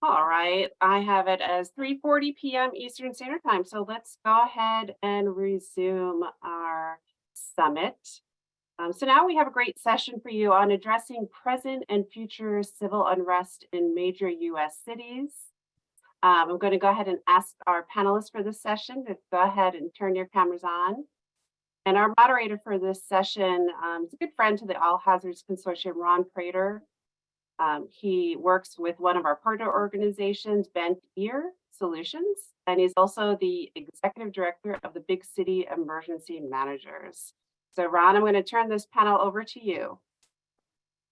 All right, I have it as 3:40 p.m. Eastern Standard Time. So let's go ahead and resume our summit. So now we have a great session for you on addressing present and future civil unrest in major U.S. cities. I'm going to go ahead and ask our panelists for this session to go ahead and turn your cameras on. And our moderator for this session is a good friend to the All Hazards Consortium, Ron Prater. He works with one of our partner organizations, Bent Ear Solutions, and he's also the executive director of the Big City Emergency Managers. So Ron, I'm going to turn this panel over to you.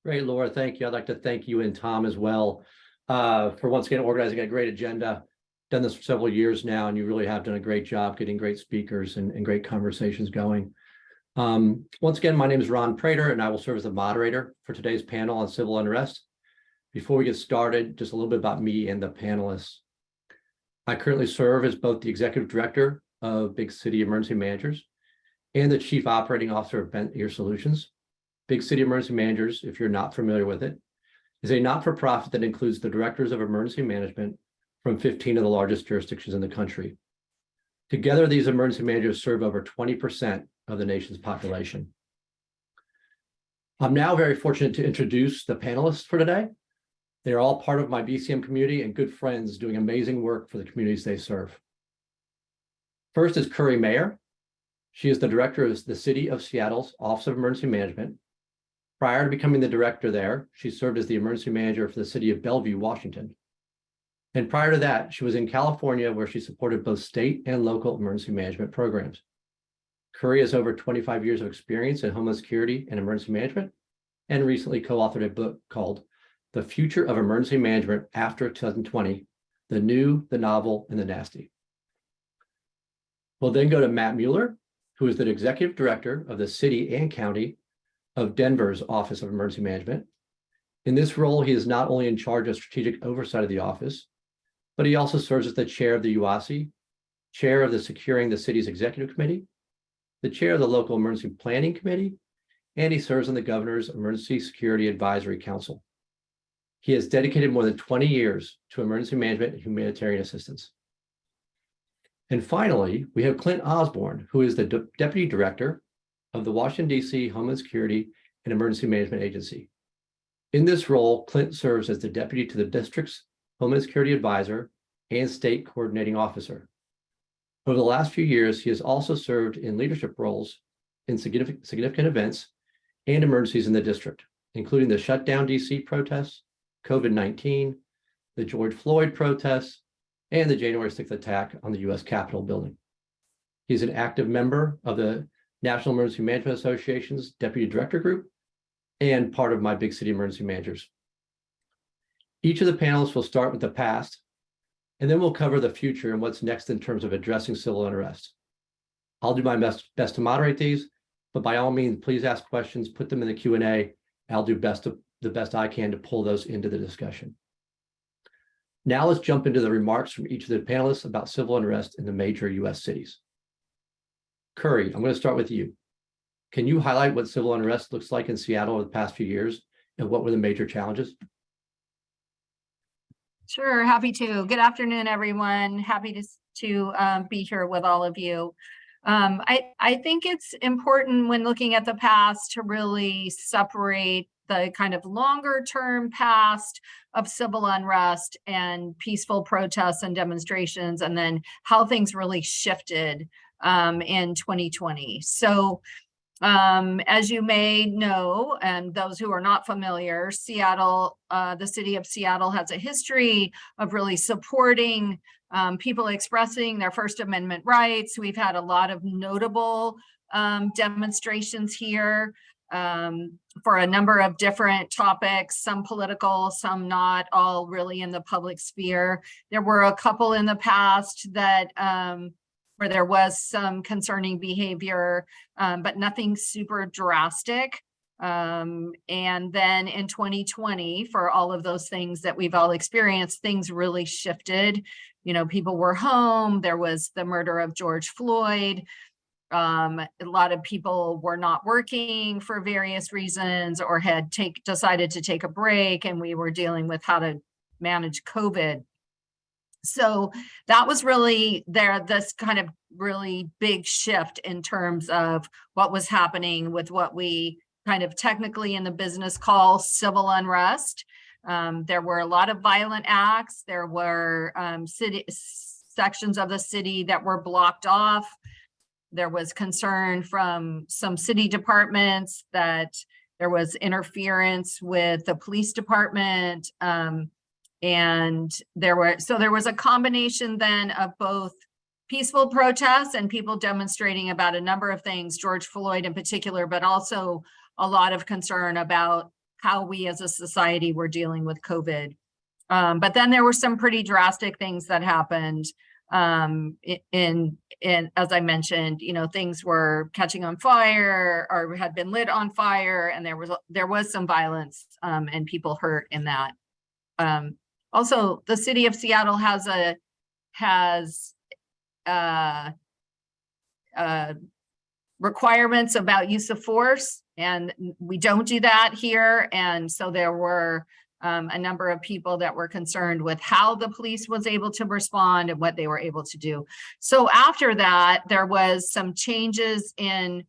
Great, Laura, thank you. I'd like to thank you and Tom as well for once again organizing a great agenda. Done this for several years now, and you really have done a great job getting great speakers and great conversations going. Once again, my name is Ron Prater, and I will serve as the moderator for today's panel on civil unrest. Before we get started, just a little bit about me and the panelists. I currently serve as both the executive director of Big City Emergency Managers and the chief operating officer of Bent Ear Solutions. Big City Emergency Managers, if you're not familiar with it, is a not-for-profit that includes the directors of emergency management from 15 of the largest jurisdictions in the country. Together, these emergency managers serve over 20% of the nation's population. I'm now very fortunate to introduce the panelists for today. They are all part of my BCM community and good friends doing amazing work for the communities they serve. First is Curry Mayer. She is the director of the City of Seattle's Office of Emergency Management. Prior to becoming the director there, she served as the emergency manager for the city of Bellevue, Washington. And prior to that, she was in California, where she supported both state and local emergency management programs. Curry has over 25 years of experience in homeland security and emergency management, and recently co-authored a book called The Future of Emergency Management After 2020, The New, the Novel, and the Nasty. We'll then go to Matt Mueller, who is the executive director of the city and county of Denver's Office of Emergency Management. In this role, he is not only in charge of strategic oversight of the office, but he also serves as the chair of the UASI, chair of the Securing the City's Executive Committee, the chair of the Local Emergency Planning Committee, and he serves on the Governor's Emergency Security Advisory Council. He has dedicated more than 20 years to emergency management and humanitarian assistance. And finally, we have Clint Osborne, who is the deputy director of the Washington, D.C. Homeland Security and Emergency Management Agency. In this role, Clint serves as the deputy to the district's Homeland Security Advisor and State Coordinating Officer. Over the last few years, he has also served in leadership roles in significant events and emergencies in the district, including the shutdown D.C. protests, COVID-19, the George Floyd protests, and the January 6th attack on the U.S. Capitol building. He's an active member of the National Emergency Management Association's Deputy Director Group and part of my Big City Emergency Managers. Each of the panelists will start with the past, and then we'll cover the future and what's next in terms of addressing civil unrest. I'll do my best to moderate these, but by all means, please ask questions, put them in the Q&A. I'll do the best I can to pull those into the discussion. Now let's jump into the remarks from each of the panelists about civil unrest in the major U.S. cities. Curry, I'm going to start with you. Can you highlight what civil unrest looks like in Seattle over the past few years and what were the major challenges? Sure, happy to. Good afternoon, everyone. Happy to be here with all of you. I think it's important when looking at the past to really separate the kind of longer term past of civil unrest and peaceful protests and demonstrations, and then how things really shifted in 2020. So as you may know, and those who are not familiar, Seattle, the city of Seattle has a history of really supporting people expressing their First Amendment rights. We've had a lot of notable demonstrations here for a number of different topics, some political, some not, all really in the public sphere. There were a couple in the past that where there was some concerning behavior, but nothing super drastic. And then in 2020, for all of those things that we've all experienced, things really shifted. You know, people were home. There was the murder of George Floyd. A lot of people were not working for various reasons or had decided to take a break, and we were dealing with how to manage COVID. So that was really this kind of really big shift in terms of what was happening with what we kind of technically in the business call civil unrest. There were a lot of violent acts. There were sections of the city that were blocked off. There was concern from some city departments that there was interference with the police department. And there was a combination then of both peaceful protests and people demonstrating about a number of things, George Floyd in particular, but also a lot of concern about how we as a society were dealing with COVID. But then there were some pretty drastic things that happened. In as I mentioned, things were catching on fire or had been lit on fire, and there was some violence and people hurt in that. Also, the city of Seattle has requirements about use of force, and we don't do that here. And so there were a number of people that were concerned with how the police was able to respond and what they were able to do. So after that, there was some changes in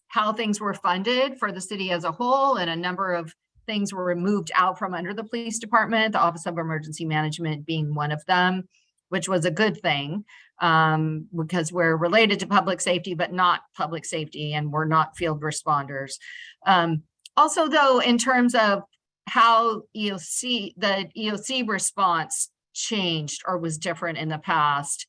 how things were funded for the city as a whole, and a number of things were removed out from under the police department, the Office of Emergency Management being one of them, which was a good thing because we're related to public safety, but not public safety, and we're not field responders. Also, though, in terms of how the EOC response changed or was different in the past,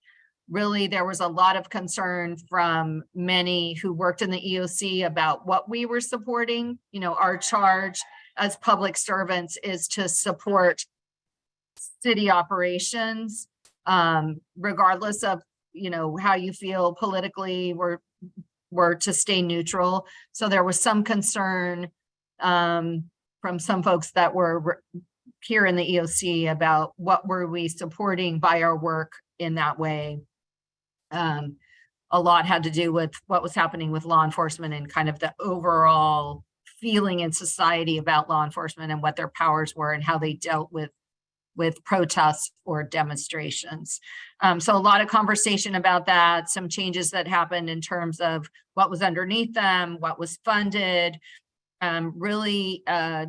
really, there was a lot of concern from many who worked in the EOC about what we were supporting. Our charge as public servants is to support city operations, regardless of, how you feel politically. We're to stay neutral. So there was some concern from some folks that were here in the EOC about what were we supporting by our work in that way. A lot had to do with what was happening with law enforcement and kind of the overall feeling in society about law enforcement and what their powers were and how they dealt with protests or demonstrations. So a lot of conversation about that, some changes that happened in terms of what was underneath them, what was funded, really a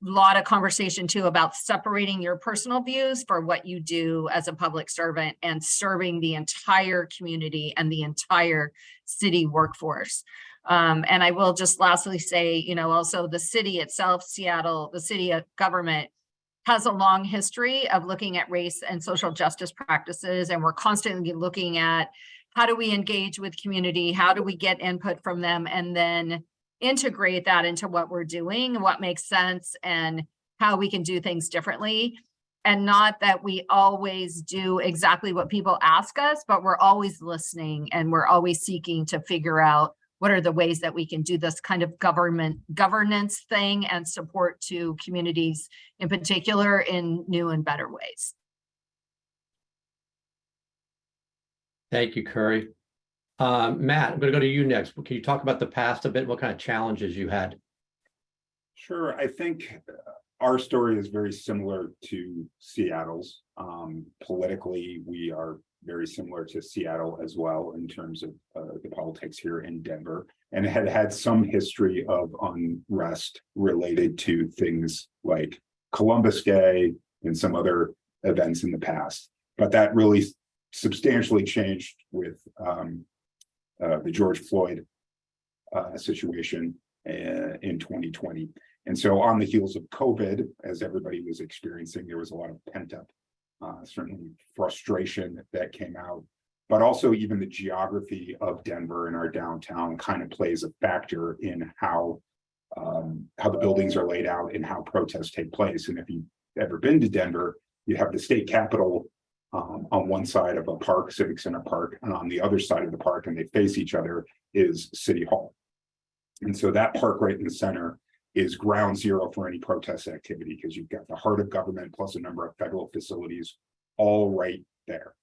lot of conversation too about separating your personal views for what you do as a public servant and serving the entire community and the entire city workforce. And I will just lastly say, also the city itself, Seattle, the city government has a long history of looking at race and social justice practices. And we're constantly looking at how do we engage with community? How do we get input from them? And then integrate that into what we're doing and what makes sense and how we can do things differently. And not that we always do exactly what people ask us, but we're always listening and we're always seeking to figure out what are the ways that we can do this kind of governance thing and support to communities in particular in new and better ways. Thank you, Curry. Matt, I'm going to go to you next. Can you talk about the past a bit? What kind of challenges you had? Sure. I think our story is very similar to Seattle's. Politically, we are very similar to Seattle as well in terms of the politics here in Denver, and it had some history of unrest related to things like Columbus Day and some other events in the past. But that really substantially changed with the George Floyd situation in 2020. And so on the heels of COVID, as everybody was experiencing, there was a lot of pent up, certainly frustration that came out, but also even the geography of Denver and our downtown kind of plays a factor in how the buildings are laid out and how protests take place. And if you've ever been to Denver, you have the state capitol on one side of a park, Civic Center Park, and on the other side of the park, and they face each other, is City Hall. And so that park right in the center is ground zero for any protest activity, because you've got the heart of government plus a number of federal facilities all right there.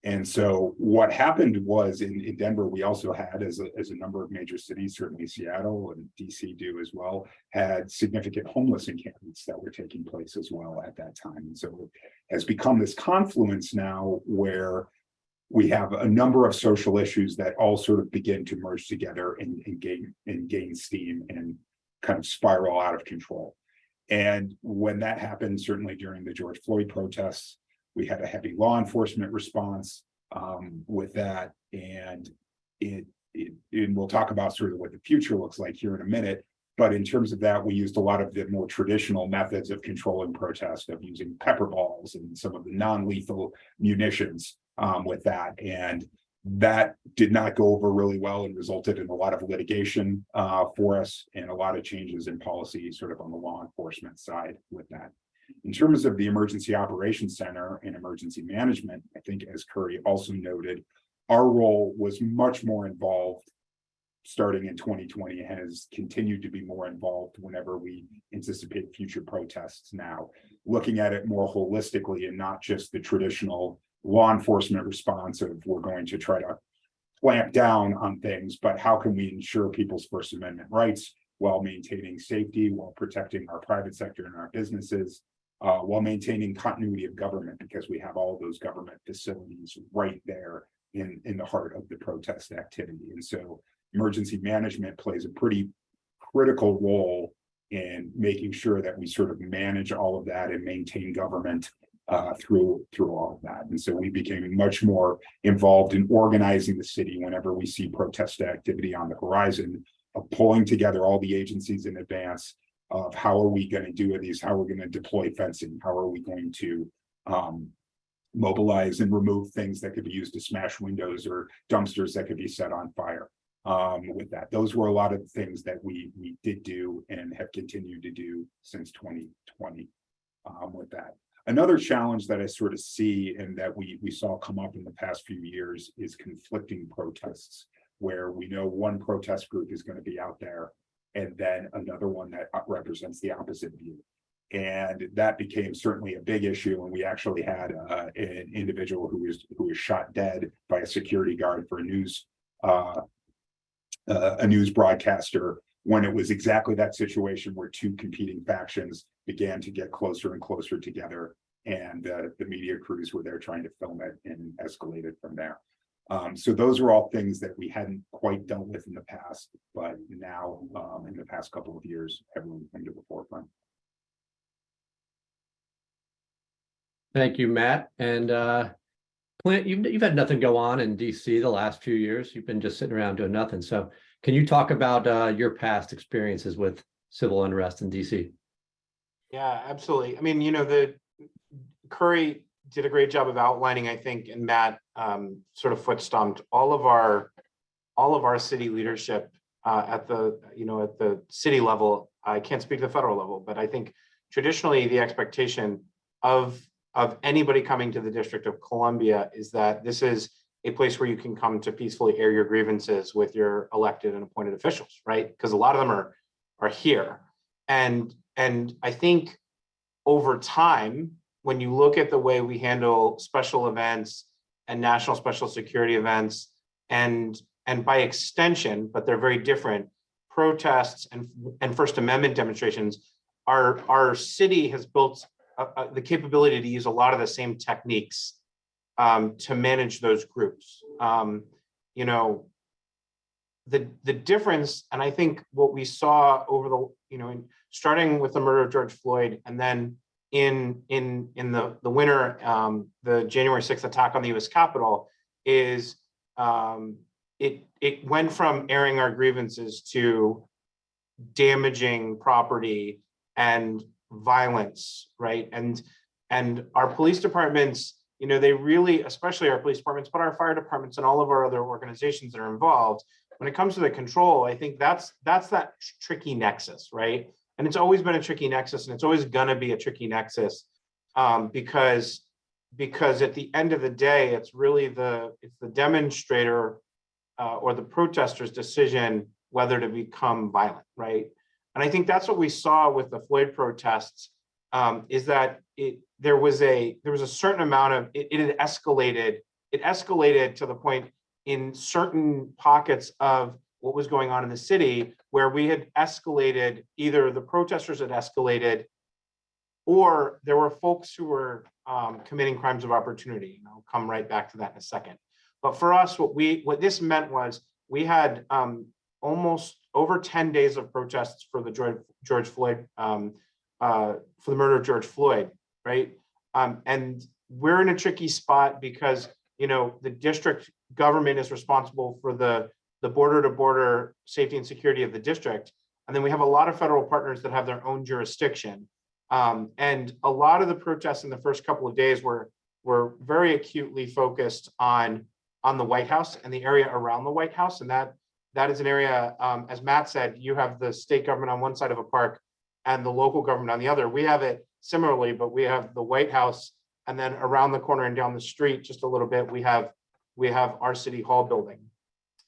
And so what happened was in Denver, we also had, as a number of major cities, certainly Seattle and DC do as well, had significant homeless encampments that were taking place as well at that time. And so it has become this confluence now where we have a number of social issues that all sort of begin to merge together and gain steam and kind of spiral out of control. And when that happened, certainly during the George Floyd protests, we had a heavy law enforcement response with that, and and we'll talk about sort of what the future looks like here in a minute. But in terms of that, we used a lot of the more traditional methods of controlling protest, of using pepper balls and some of the non-lethal munitions with that, and that did not go over really well and resulted in a lot of litigation for us and a lot of changes in policy sort of on the law enforcement side with that. In terms of the Emergency Operations Center and emergency management, I think as Curry also noted, our role was much more involved starting in 2020, has continued to be more involved whenever we anticipate future protests now, looking at it more holistically and not just the traditional law enforcement response of we're going to try to clamp down on things, but how can we ensure people's First Amendment rights while maintaining safety, while protecting our private sector and our businesses, while maintaining continuity of government, because we have all of those government facilities right there in the heart of the protest activity. And so emergency management plays a pretty critical role in making sure that we sort of manage all of that and maintain government through all of that. And so we became much more involved in organizing the city whenever we see protest activity on the horizon, of pulling together all the agencies in advance of how are we going to do these, how are we going to deploy fencing, how are we going to mobilize and remove things that could be used to smash windows or dumpsters that could be set on fire. With that, those were a lot of the things that we did do and have continued to do since 2020 with that. Another challenge that I sort of see and that we saw come up in the past few years is conflicting protests, where we know one protest group is going to be out there and then another one that represents the opposite view. And that became certainly a big issue. And we actually had an individual who was shot dead by a security guard for a news broadcaster, when it was exactly that situation where two competing factions began to get closer and closer together, and the media crews were there trying to film it and escalated from there. So those are all things that we hadn't quite dealt with in the past, but now in the past couple of years have really come to the forefront. Thank you, Matt. And Clint, you've had nothing go on in DC the last few years. You've been just sitting around doing nothing. So can you talk about your past experiences with civil unrest in DC? Yeah, absolutely. I mean, the Curry did a great job of outlining, I think, and Matt sort of foot stomped all of our city leadership at the city level. I can't speak to the federal level, but I think traditionally the expectation of anybody coming to the District of Columbia is that this is a place where you can come to peacefully air your grievances with your elected and appointed officials, right? Because a lot of them are here. And I think over time, when you look at the way we handle special events and national special security events, and by extension, but they're very different, protests and First Amendment demonstrations, our city has built the capability to use a lot of the same techniques to manage those groups. The difference, and I think what we saw over the, starting with the murder of George Floyd, and then in the winter, the January 6th attack on the US Capitol, is it went from airing our grievances to damaging property and violence, right? And our police departments, they really, especially our police departments, but our fire departments and all of our other organizations that are involved, when it comes to the control, I think that's that tricky nexus, right? And it's always been a tricky nexus, and it's always going to be a tricky nexus because at the end of the day, it's really the demonstrator or the protester's decision whether to become violent, right? And I think that's what we saw with the Floyd protests, is that there was a certain amount of it had escalated it escalated to the point in certain pockets of what was going on in the city where we had escalated, either the protesters had escalated or there were folks who were committing crimes of opportunity. And I'll come right back to that in a second. But for us, what this meant was we had almost over 10 days of protests for the George Floyd, for the murder of George Floyd, right? And we're in a tricky spot because, you know, the district government is responsible for the border-to-border safety and security of the district. And then we have a lot of federal partners that have their own jurisdiction. And a lot of the protests in the first couple of days were very acutely focused on the White House and the area around the White House. And that is an area, as Matt said, you have the state government on one side of a park and the local government on the other. We have it similarly, but we have the White House, and then around the corner and down the street just a little bit, we have our City Hall building.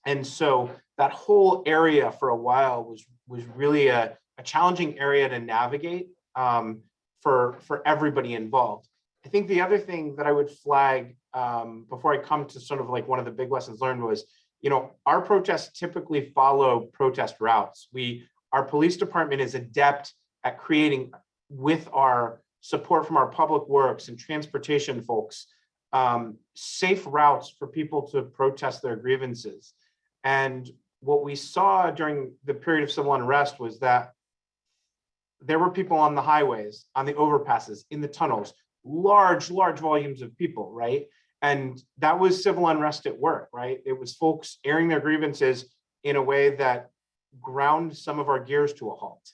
And so that whole area for a while was really a challenging area to navigate for everybody involved. I think the other thing that I would flag before I come to sort of like one of the big lessons learned was, you know, our protests typically follow protest routes. Our police department is adept at creating, with our support from our public works and transportation folks, safe routes for people to protest their grievances. And what we saw during the period of civil unrest was that there were people on the highways, on the overpasses, in the tunnels, large volumes of people, right? And that was civil unrest at work, right? It was folks airing their grievances in a way that ground some of our gears to a halt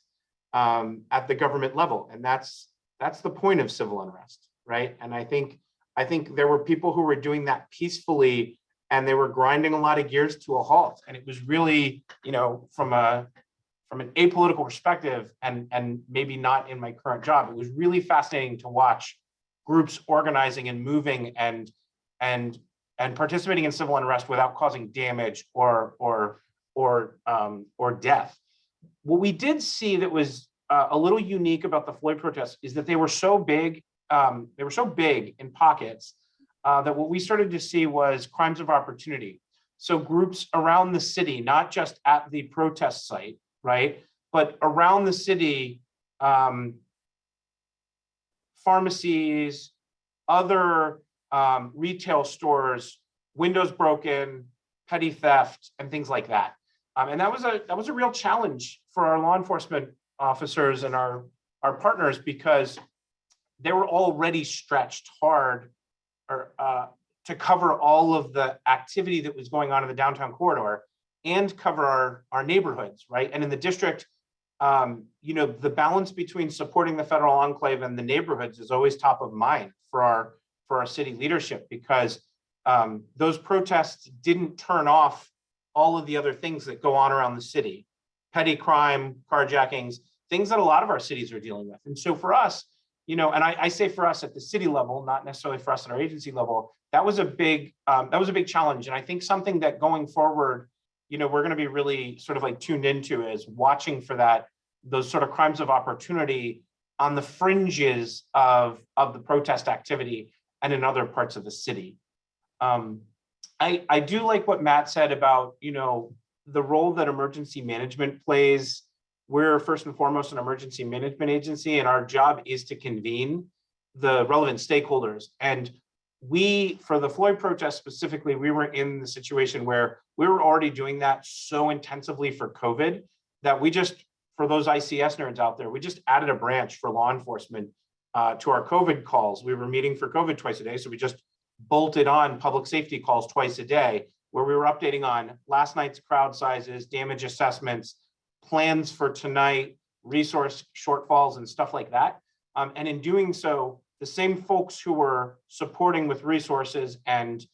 at the government level. And that's the point of civil unrest, right? And I think there were people who were doing that peacefully, and they were grinding a lot of gears to a halt. And it was really, you know, from an apolitical perspective, and maybe not in my current job, it was really fascinating to watch groups organizing and moving and participating in civil unrest without causing damage or death. What we did see that was a little unique about the Floyd protests is that they were so big. They were so big in pockets that what we started to see was crimes of opportunity. So groups around the city, not just at the protest site, right, but around the city, pharmacies, other retail stores, windows broken, petty theft, and things like that. And that was a real challenge for our law enforcement officers and our partners, because they were already stretched hard to cover all of the activity that was going on in the downtown corridor and cover our neighborhoods, right? And in the district, you know, the balance between supporting the federal enclave and the neighborhoods is always top of mind for our city leadership, because those protests didn't turn off all of the other things that go on around the city: petty crime, carjackings, things that a lot of our cities are dealing with. And so for us, you know, and I say for us at the city level, not necessarily for us at our agency level, that was a big challenge. And I think something that going forward, you know, we're going to be really sort of like tuned into is watching for those sort of crimes of opportunity on the fringes of the protest activity and in other parts of the city. I do like what Matt said about, you know, the role that emergency management plays. We're first and foremost an emergency management agency, and our job is to convene the relevant stakeholders. And for the Floyd protest specifically, we were in the situation where we were already doing that so intensively for COVID that we just, for those ICS nerds out there, we just added a branch for law enforcement to our COVID calls. We were meeting for COVID twice a day, so we just bolted on public safety calls twice a day, where we were updating on last night's crowd sizes, damage assessments, plans for tonight, resource shortfalls, and stuff like that. And in doing so, the same folks who were supporting with resources and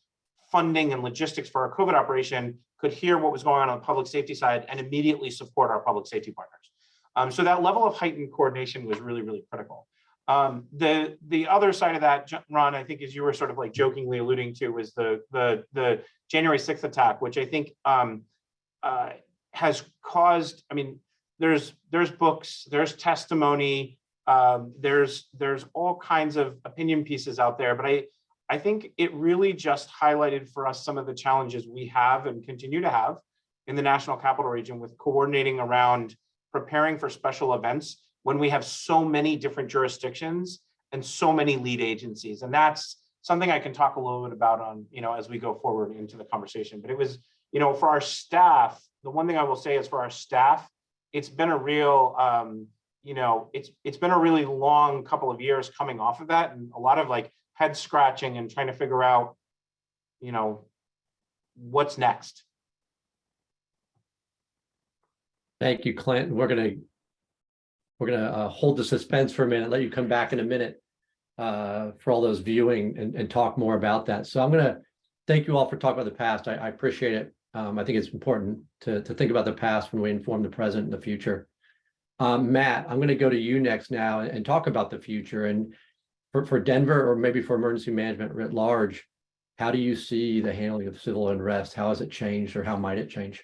funding and logistics for our COVID operation could hear what was going on the public safety side and immediately support our public safety partners. So that level of heightened coordination was really, really critical. The other side of that, Ron, I think, as you were sort of like jokingly alluding to, was the January 6th attack, which I think has caused, I mean, there's books, there's testimony, there's all kinds of opinion pieces out there, but I think it really just highlighted for us some of the challenges we have and continue to have in the National Capital Region with coordinating around preparing for special events when we have so many different jurisdictions and so many lead agencies. And that's something I can talk a little bit about on, as we go forward into the conversation. But it was, for our staff, the one thing I will say is for our staff, it's been a real, it's been a really long couple of years coming off of that, and a lot of like head scratching and trying to figure out, what's next. Thank you, Clint. We're gonna hold the suspense for a minute, let you come back in a minute for all those viewing and talk more about that. So I'm gonna thank you all for talking about the past. I appreciate it. I think it's important to think about the past when we inform the present and the future. Matt, I'm gonna go to you next now and talk about the future. And for Denver, or maybe for emergency management writ large, how do you see the handling of civil unrest? How has it changed, or how might it change?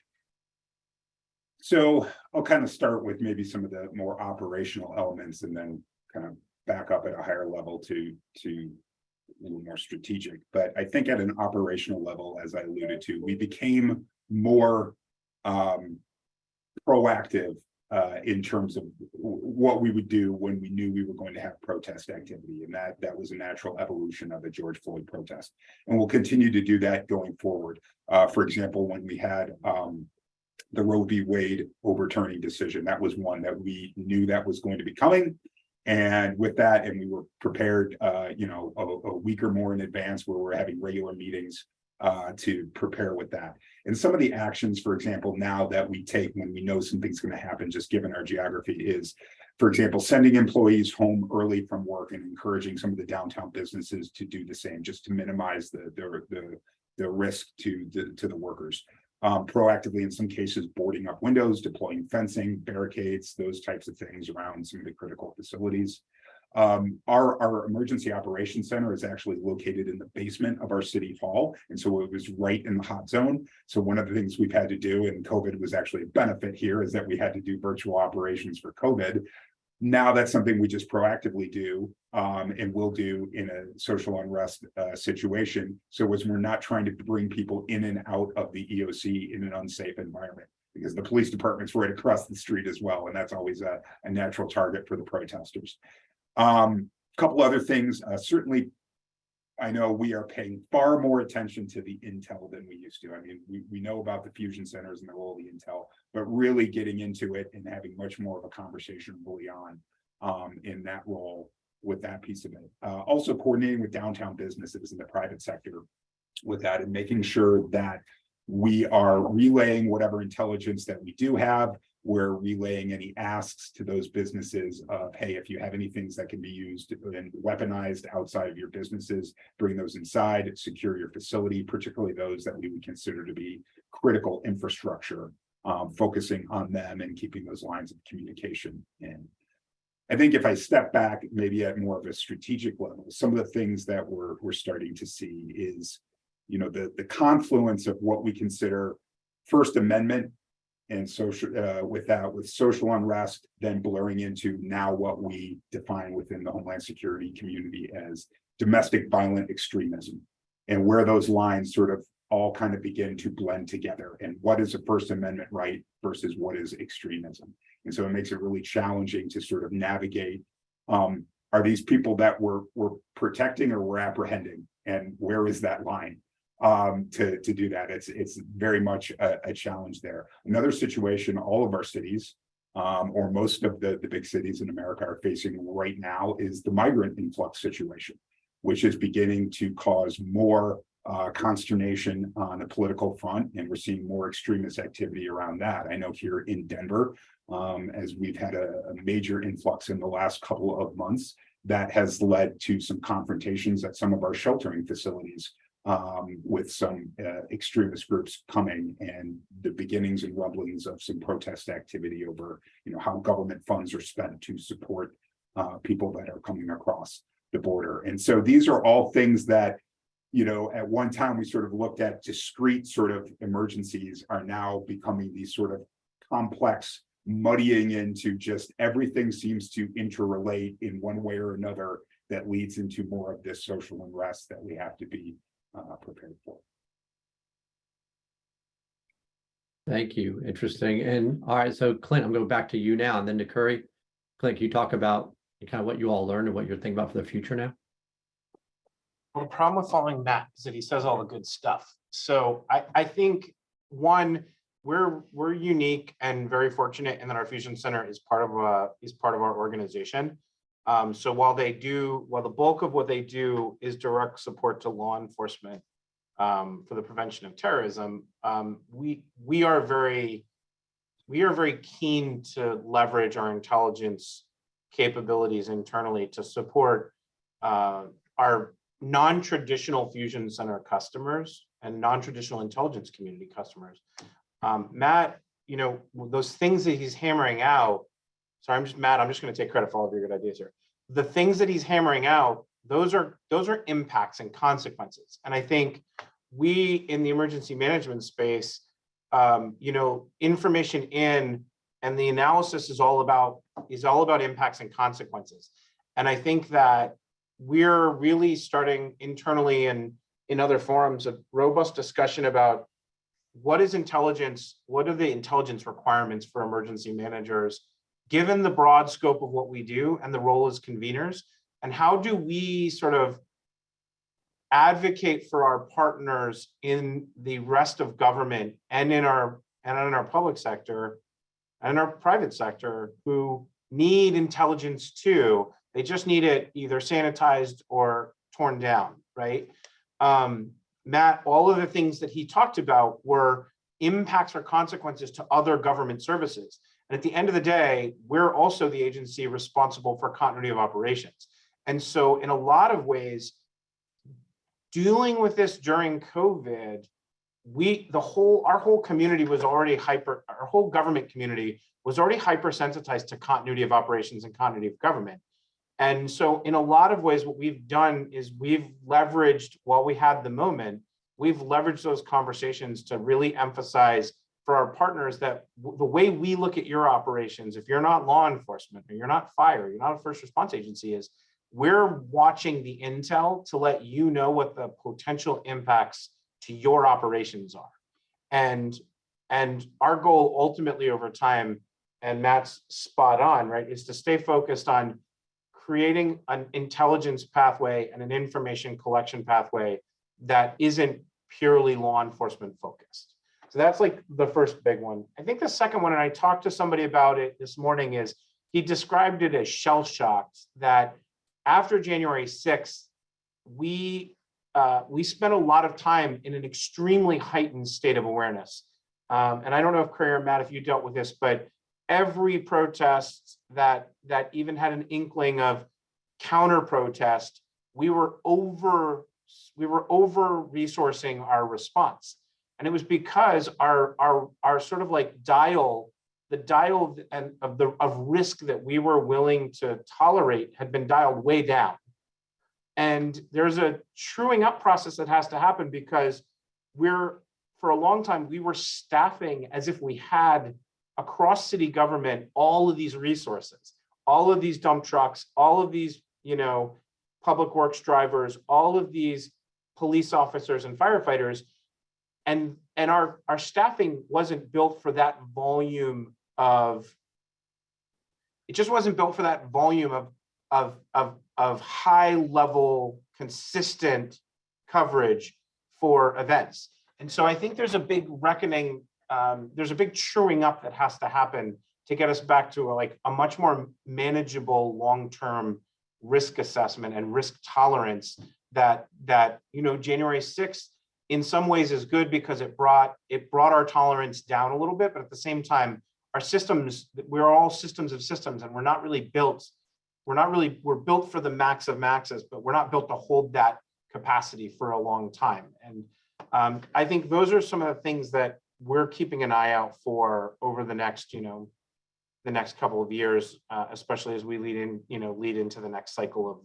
So I'll kind of start with maybe some of the more operational elements and then kind of back up at a higher level to a little more strategic. But I think at an operational level, as I alluded to, we became more proactive in terms of what we would do when we knew we were going to have protest activity. And that was a natural evolution of the George Floyd protest. And we'll continue to do that going forward. For example, when we had the Roe v. Wade overturning decision, that was one that we knew that was going to be coming. And with that, and we were prepared, a week or more in advance, where we're having regular meetings to prepare with that. And some of the actions, for example, now that we take when we know something's going to happen, just given our geography, is, for example, sending employees home early from work and encouraging some of the downtown businesses to do the same, just to minimize the risk to the workers. Proactively, in some cases, boarding up windows, deploying fencing, barricades, those types of things around some of the critical facilities. Our emergency operations center is actually located in the basement of our city hall. And so it was right in the hot zone. So one of the things we've had to do, and COVID was actually a benefit here, is that we had to do virtual operations for COVID. Now that's something we just proactively do and will do in a social unrest situation. So as we're not trying to bring people in and out of the EOC in an unsafe environment, because the police department's right across the street as well. And that's always a natural target for the protesters. Couple other things, certainly, I know we are paying far more attention to the intel than we used to. I mean, we know about the fusion centers and the role of the intel, but really getting into it and having much more of a conversation early on in that role with that piece of it. Also coordinating with downtown businesses in the private sector with that, and making sure that we are relaying whatever intelligence that we do have. We're relaying any asks to those businesses of, hey, if you have any things that can be used and weaponized outside of your businesses, bring those inside, secure your facility, particularly those that we would consider to be critical infrastructure, focusing on them and keeping those lines of communication in. I think if I step back, maybe at more of a strategic level, some of the things that we're starting to see is, the confluence of what we consider First Amendment and social with social unrest, then blurring into now what we define within the Homeland Security community as domestic violent extremism, and where those lines sort of all kind of begin to blend together, and what is a First Amendment right versus what is extremism. And so it makes it really challenging to sort of navigate, are these people that we're protecting or we're apprehending, and where is that line? To do that, it's very much a challenge there. Another situation all of our cities, or most of the big cities in America, are facing right now is the migrant influx situation, which is beginning to cause more consternation on the political front, and we're seeing more extremist activity around that. I know here in Denver, as we've had a major influx in the last couple of months, that has led to some confrontations at some of our sheltering facilities, with some extremist groups coming, and the beginnings and rumblings of some protest activity over, how government funds are spent to support people that are coming across the border. And so these are all things that, at one time we sort of looked at discrete sort of emergencies, are now becoming these sort of complex, muddying into just everything seems to interrelate in one way or another. that leads into more of this social unrest that we have to be prepared for. Thank you. Interesting. And all right, so Clint, I'm going back to you now and then to Curry. Clint, can you talk about kind of what you all learned and what you're thinking about for the future now? Well, the problem with following Matt is that he says all the good stuff. So I think one, we're unique and very fortunate in that our Fusion Center is part of our organization. So while the bulk of what they do is direct support to law enforcement for the prevention of terrorism, we are very keen to leverage our intelligence capabilities internally to support our non-traditional Fusion Center customers and non-traditional intelligence community customers. Matt, those things that he's hammering out, sorry, Matt, I'm just going to take credit for all of your good ideas here. The things that he's hammering out, those are impacts and consequences. And I think we in the emergency management space, information in and the analysis is all about impacts and consequences. And I think that we're really starting internally and in other forums a robust discussion about what is intelligence, what are the intelligence requirements for emergency managers, given the broad scope of what we do and the role as conveners, and how do we sort of advocate for our partners in the rest of government and in our public sector and our private sector who need intelligence too. They just need it either sanitized or torn down, right? Matt, all of the things that he talked about were impacts or consequences to other government services. And at the end of the day, we're also the agency responsible for continuity of operations. And so in a lot of ways, dealing with this during COVID, our whole community was already our whole government community was already hypersensitized to continuity of operations and continuity of government. And so in a lot of ways, what we've done is we've leveraged, while we had the moment, we've leveraged those conversations to really emphasize for our partners that the way we look at your operations, if you're not law enforcement or you're not fire, you're not a first response agency, is we're watching the intel to let you know what the potential impacts to your operations are. And our goal ultimately over time, and Matt's spot on, right, is to stay focused on creating an intelligence pathway and an information collection pathway that isn't purely law enforcement focused. So that's like the first big one. I think the second one, and I talked to somebody about it this morning, is he described it as shell shocked, that after January 6th, we spent a lot of time in an extremely heightened state of awareness. And I don't know if Curry or Matt, if you dealt with this, but every protest that even had an inkling of counter protest, we were over resourcing our response. And it was because our sort of like the dial of risk that we were willing to tolerate had been dialed way down. And there's a truing up process that has to happen because for a long time, we were staffing as if we had across city government all of these resources, all of these dump trucks, all of these, public works drivers, all of these police officers and firefighters. And our staffing wasn't built for that volume of high level, consistent coverage for events. And so I think there's a big reckoning, there's a big truing up that has to happen to get us back to a much more manageable long-term risk assessment and risk tolerance that January 6th in some ways is good because it brought our tolerance down a little bit, but at the same time, our systems, we're all systems of systems, and we're built for the max of maxes, but we're not built to hold that capacity for a long time. And I think those are some of the things that we're keeping an eye out for over the next, the next couple of years, especially as we lead into the next cycle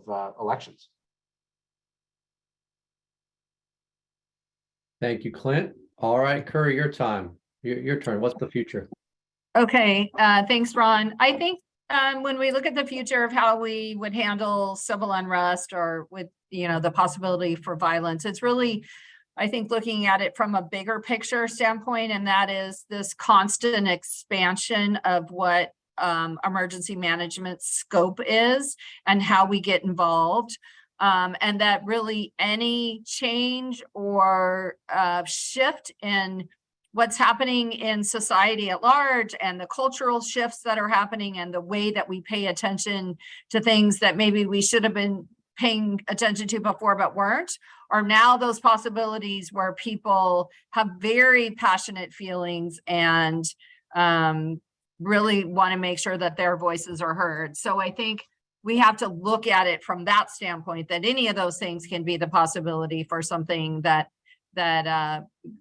of elections. Thank you, Clint. All right, Curry, your time. Your turn. What's the future? Okay, thanks, Ron. I think When we look at the future of how we would handle civil unrest or with, the possibility for violence, it's really, I think, looking at it from a bigger picture standpoint, and that is this constant expansion of what emergency management scope is and how we get involved. And that really any change or shift in what's happening in society at large and the cultural shifts that are happening and the way that we pay attention to things that maybe we should have been paying attention to before but weren't, are now those possibilities where people have very passionate feelings and really want to make sure that their voices are heard. So I think we have to look at it from that standpoint, that any of those things can be the possibility for something that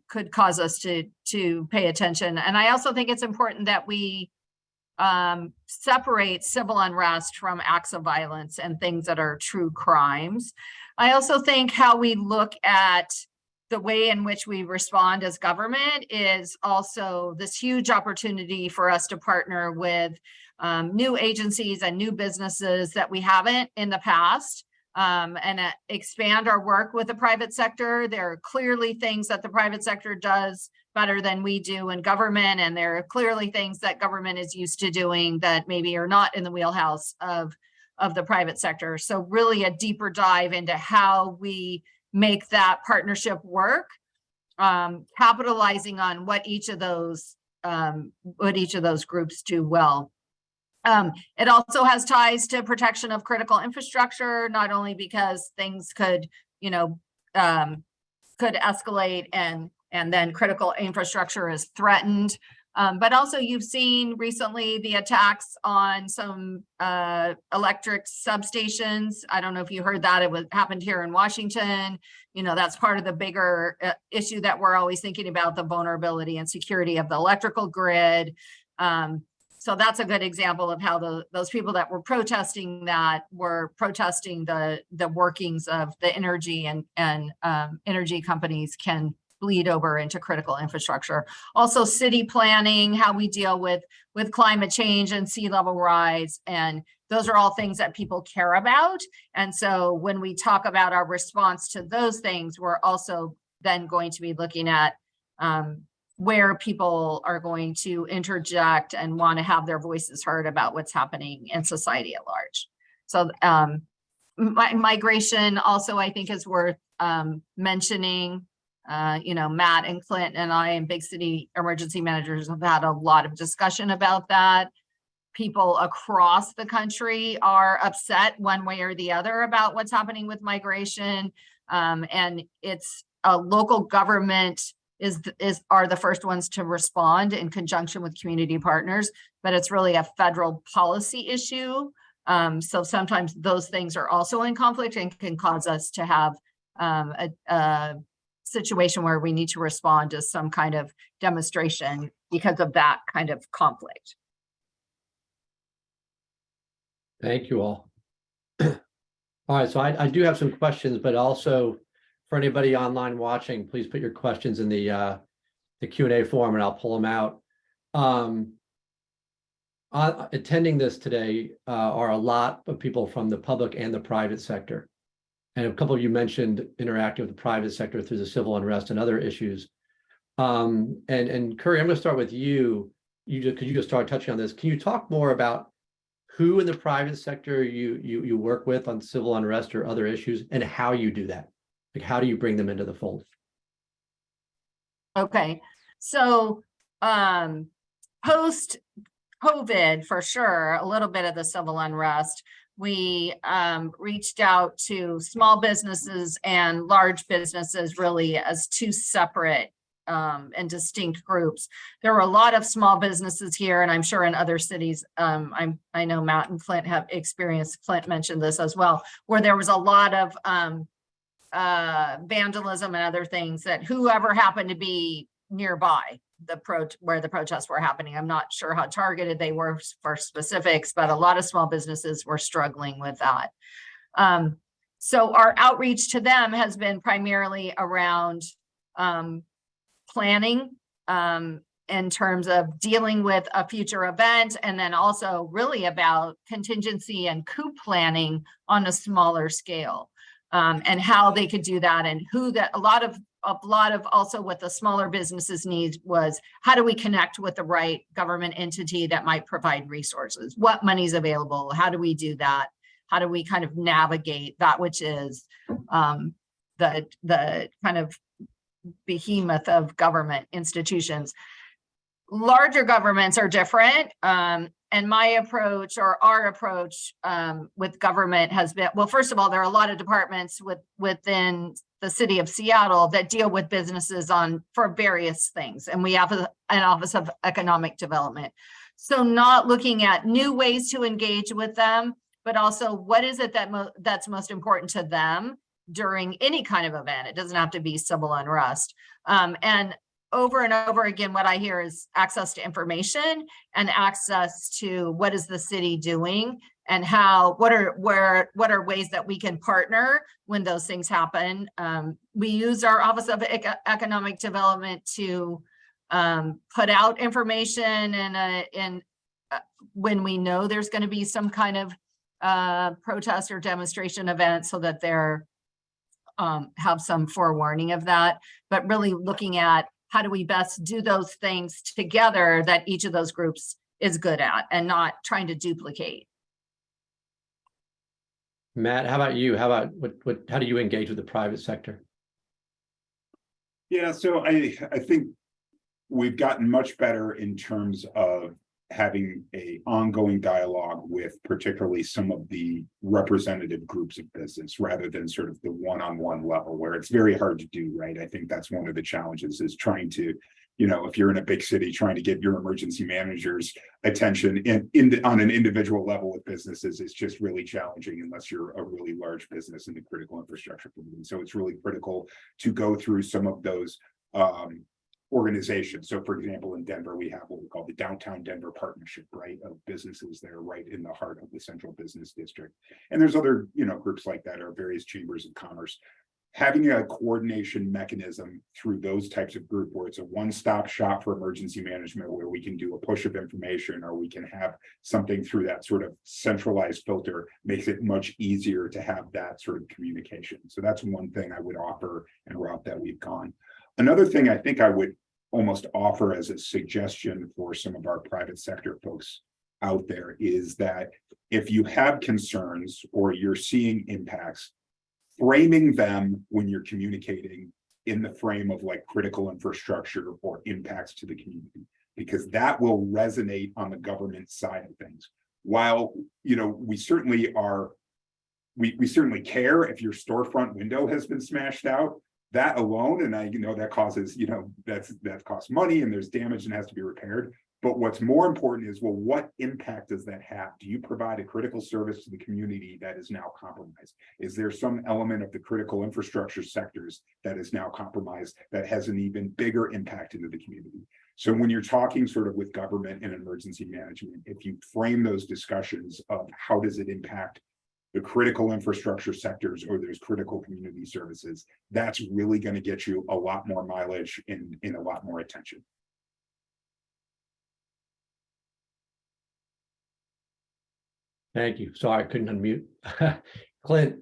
could cause us to pay attention. And I also think it's important that we separate civil unrest from acts of violence and things that are true crimes. I also think how we look at the way in which we respond as government is also this huge opportunity for us to partner with new agencies and new businesses that we haven't in the past, and expand our work with the private sector. There are clearly things that the private sector does better than we do in government, and there are clearly things that government is used to doing that maybe are not in the wheelhouse of the private sector. So really a deeper dive into how we make that partnership work, capitalizing on what each of those groups do well. It also has ties to protection of critical infrastructure, not only because things could escalate and then critical infrastructure is threatened, but also you've seen recently the attacks on some electric substations. I don't know if you heard that. It happened here in Washington. That's part of the bigger issue that we're always thinking about, the vulnerability and security of the electrical grid. So that's a good example of how those people that were protesting that were protesting the workings of the energy and energy companies can bleed over into critical infrastructure. Also city planning, how we deal with climate change and sea level rise. And those are all things that people care about. And so when we talk about our response to those things, we're also then going to be looking at where people are going to interject and want to have their voices heard about what's happening in society at large. So migration also, I think, is worth mentioning. Matt and Clint and I and big city emergency managers have had a lot of discussion about that. People across the country are upset one way or the other about what's happening with migration. And it's a local government are the first ones to respond in conjunction with community partners, but it's really a federal policy issue. So sometimes those things are also in conflict and can cause us to have a situation where we need to respond to some kind of demonstration because of that kind of conflict. Thank you all. All right, so I do have some questions, but also for anybody online watching, please put your questions in the Q&A form and I'll pull them out. Attending this today are a lot of people from the public and the private sector. And a couple of you mentioned interacting with the private sector through the civil unrest and other issues. And Curry, I'm going to start with you. Could you just start touching on this? Can you talk more about who in the private sector you work with on civil unrest or other issues and how you do that? Like, how do you bring them into the fold? Okay, so post COVID, for sure, a little bit of the civil unrest, we reached out to small businesses and large businesses really as two separate and distinct groups. There were a lot of small businesses here, and I'm sure in other cities, I know Matt and Clint have experienced, Clint mentioned this as well, where there was a lot of vandalism and other things that whoever happened to be nearby where the protests were happening. I'm not sure how targeted they were for specifics, but a lot of small businesses were struggling with that. So our outreach to them has been primarily around planning, in terms of dealing with a future event, and then also really about contingency and coup planning on a smaller scale, and how they could do that, and who that a lot of also what the smaller businesses need was, how do we connect with the right government entity that might provide resources? What money's available? How do we do that? How do we kind of navigate that, which is the kind of behemoth of government institutions? Larger governments are different. And my approach, or our approach, with government has been, well, first of all, there are a lot of departments within the city of Seattle that deal with businesses for various things. And we have an Office of Economic Development. So not looking at new ways to engage with them, but also what is it that's most important to them during any kind of event. It doesn't have to be civil unrest. And over and over again, what I hear is access to information and access to what is the city doing, and what are ways that we can partner when those things happen. We use our Office of Economic Development to put out information and when we know there's going to be some kind of protest or demonstration event, so that they're have some forewarning of that. But really looking at how do we best do those things together that each of those groups is good at, and not trying to duplicate. Matt, how about you? How about how do you engage with the private sector? Yeah, so I think we've gotten much better in terms of having a ongoing dialogue with particularly some of the representative groups of business, rather than sort of the one-on-one level, where it's very hard to do, right? I think that's one of the challenges, is trying to, if you're in a big city, trying to get your emergency manager's attention on an individual level with businesses is just really challenging, unless you're a really large business in the critical infrastructure community. So it's really critical to go through some of those organizations. So for example, in Denver, we have what we call the Downtown Denver Partnership, right, of businesses that are right in the heart of the central business district. And there's other, groups like that, or various chambers of commerce. Having a coordination mechanism through those types of group, where it's a one-stop shop for emergency management, where we can do a push of information, or we can have something through that sort of centralized filter, makes it much easier to have that sort of communication. So that's one thing I would offer, and a route that we've gone. Another thing I think I would almost offer as a suggestion for some of our private sector folks out there is that if you have concerns or you're seeing impacts, framing them when you're communicating in the frame of like critical infrastructure or impacts to the community, because that will resonate on the government side of things. While, we certainly are, we certainly care if your storefront window has been smashed out. That alone, and that causes, that costs money, and there's damage and has to be repaired. But what's more important is, well, what impact does that have? Do you provide a critical service to the community that is now compromised? Is there some element of the critical infrastructure sectors that is now compromised that has an even bigger impact into the community? So when you're talking sort of with government and emergency management, if you frame those discussions of how does it impact the critical infrastructure sectors, or there's critical community services, that's really going to get you a lot more mileage and a lot more attention. Thank you. Sorry, I couldn't unmute. Clint,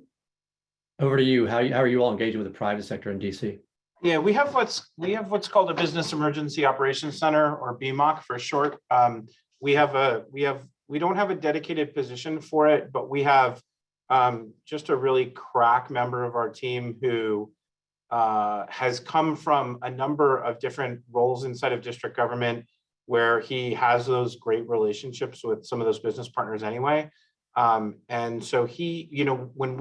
over to you. How are you all engaging with the private sector in DC? Yeah, we have what's called a Business Emergency Operations Center, or BEMOC for short. We don't have a dedicated position for it, but we have just a really crack member of our team who has come from a number of different roles inside of district government, where he has those great relationships with some of those business partners anyway. And so he, when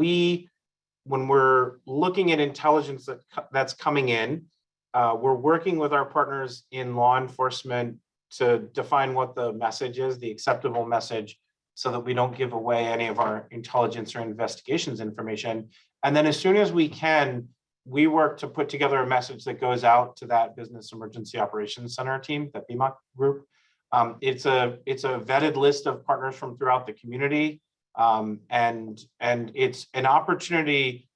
we're looking at intelligence that's coming in, we're working with our partners in law enforcement to define what the message is, the acceptable message, so that we don't give away any of our intelligence or investigations information. And then as soon as we can, we work to put together a message that goes out to that Business Emergency Operations Center team, that BEMOC group. It's a vetted list of partners from throughout the community. And it's an opportunity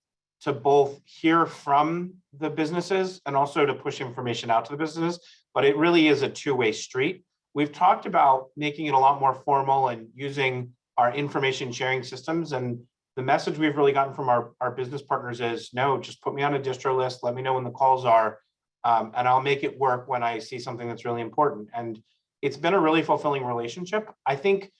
to both hear from the businesses and also to push information out to the businesses, but it really is a two-way street. We've talked about making it a lot more formal and using our information sharing systems. And the message we've really gotten from our business partners is, no, just put me on a distro list. Let me know when the calls are, and I'll make it work when I see something that's really important. And it's been a really fulfilling relationship. I think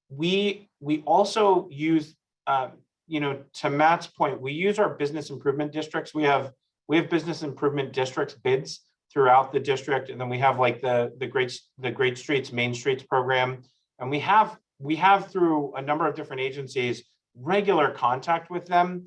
we also use, to Matt's point, we use our business improvement districts. We have business improvement districts bids throughout the district, and then we have like the Great Streets, Main Streets program, and we have through a number of different agencies regular contact with them.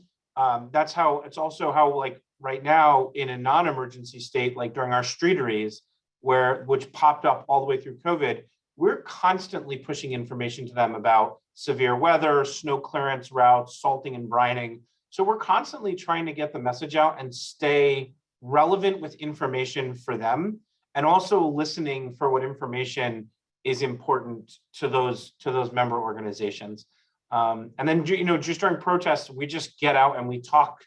That's how it's also how, like, right now in a non-emergency state, like during our streeteries, which popped up all the way through COVID, we're constantly pushing information to them about severe weather, snow clearance routes, salting and brining. So we're constantly trying to get the message out and stay relevant with information for them, and also listening for what information is important to those member organizations. And then, just during protests, we just get out and we talk.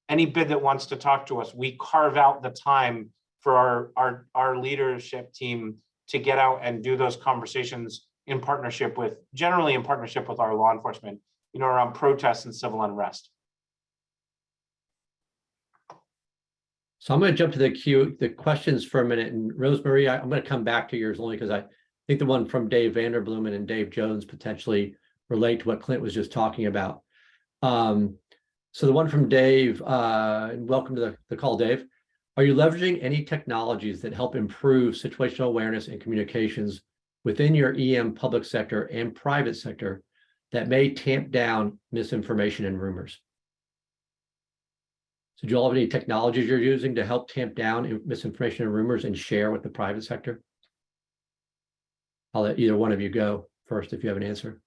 Any bid that wants to talk to us, we carve out the time for our leadership team to get out and do those conversations generally in partnership with our law enforcement, around protests and civil unrest. So I'm going to jump to the questions for a minute. And Rosemarie, I'm going to come back to yours only because I think the one from Dave Vanderblumen and Dave Jones potentially relate to what Clint was just talking about. So the one from Dave, and welcome to the call, Dave. Are you leveraging any technologies that help improve situational awareness and communications within your EM public sector and private sector that may tamp down misinformation and rumors? So do you all have any technologies you're using to help tamp down misinformation and rumors and share with the private sector? I'll let either one of you go first if you have an answer.